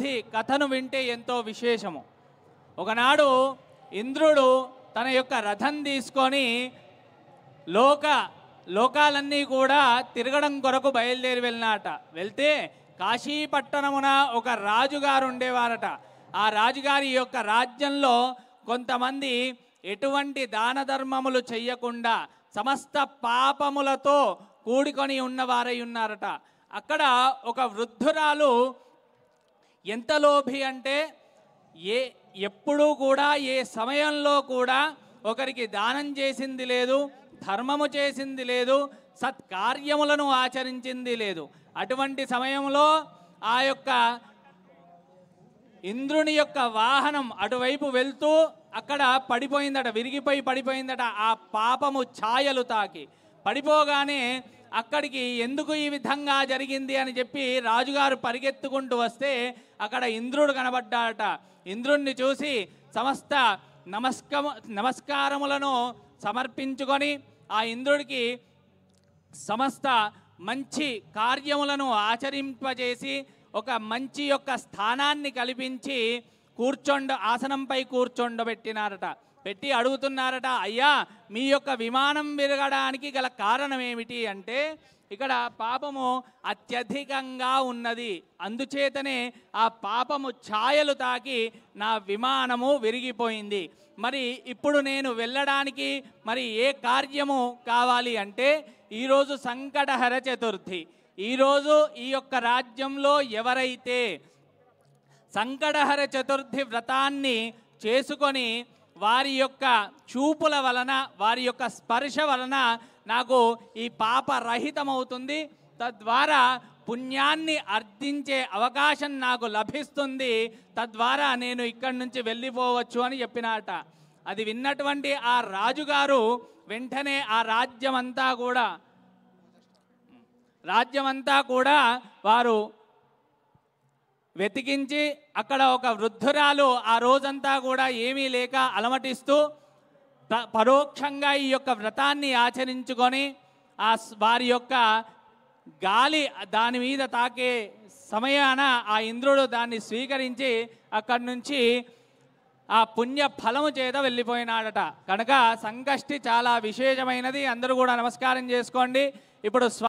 సారథి కథను వింటే ఎంతో విశేషము. ఒకనాడు ఇంద్రుడు తన యొక్క రథం తీసుకొని లోకాలన్నీ కూడా తిరగడం కొరకు బయలుదేరి వెళ్ళినాట. వెళ్తే కాశీపట్టణమున ఒక రాజుగారు ఉండేవారట. ఆ రాజుగారి యొక్క రాజ్యంలో కొంతమంది ఎటువంటి దాన ధర్మములు చెయ్యకుండా సమస్త పాపములతో కూడుకొని ఉన్నవారై ఉన్నారట. అక్కడ ఒక వృద్ధురాలు ఎంత లోభి అంటే ఎప్పుడూ కూడా ఏ సమయంలో కూడా ఒకరికి దానం చేసింది లేదు, ధర్మము చేసింది లేదు, సత్కార్యములను ఆచరించింది లేదు. అటువంటి సమయంలో ఆ యొక్క ఇంద్రుని యొక్క వాహనం అటువైపు వెళ్తూ అక్కడ పడిపోయిందట, విరిగిపోయి పడిపోయిందట. ఆ పాపము ఛాయలు తాకి పడిపోగానే అక్కడికి ఎందుకు ఈ విధంగా జరిగింది అని చెప్పి రాజుగారు పరిగెత్తుకుంటూ వస్తే అక్కడ ఇంద్రుడు కనబడ్డాడట. ఇంద్రుణ్ణి చూసి సమస్త నమస్కారములను సమర్పించుకొని ఆ ఇంద్రుడికి సమస్త మంచి కార్యములను ఆచరింపజేసి ఒక మంచి యొక్క స్థానాన్ని కల్పించి ఆసనంపై కూర్చోండబెట్టినారట. పెట్టి అడుగుతున్నారట, అయ్యా మీ యొక్క విమానం విరగడానికి గల కారణం ఏమిటి అంటే ఇక్కడ పాపము అత్యధికంగా ఉన్నది, అందుచేతనే ఆ పాపము ఛాయలు తాకి నా విమానము విరిగిపోయింది. మరి ఇప్పుడు నేను వెళ్ళడానికి మరి ఏ కార్యము కావాలి అంటే ఈరోజు సంకటహర చతుర్థి. ఈరోజు ఈ యొక్క రాజ్యంలో ఎవరైతే సంకటహర చతుర్థి వ్రతాన్ని చేసుకొని వారి యొక్క చూపుల వలన వారి యొక్క స్పర్శ వలన నాకు ఈ పాపరహితమవుతుంది, తద్వారా పుణ్యాన్ని అర్జించే అవకాశం నాకు లభిస్తుంది, తద్వారా నేను ఇక్కడి నుంచి వెళ్ళిపోవచ్చు అని చెప్పినాట. అది విన్నటువంటి ఆ రాజుగారు వెంటనే ఆ రాజ్యమంతా కూడా వారు వెతికించి అక్కడ ఒక వృద్ధురాలు ఆ రోజంతా కూడా ఏమీ లేక అలమటిస్తూ పరోక్షంగా ఈ యొక్క వ్రతాన్ని ఆచరించుకొని వారి యొక్క గాలి దాని మీద తాకే సమయాన ఆ ఇంద్రుడు దాన్ని స్వీకరించి అక్కడి నుంచి ఆ పుణ్య ఫలము చేత వెళ్ళిపోయినాడట. కనుక సంకష్టి చాలా విశేషమైనది. అందరూ కూడా నమస్కారం చేసుకోండి. ఇప్పుడు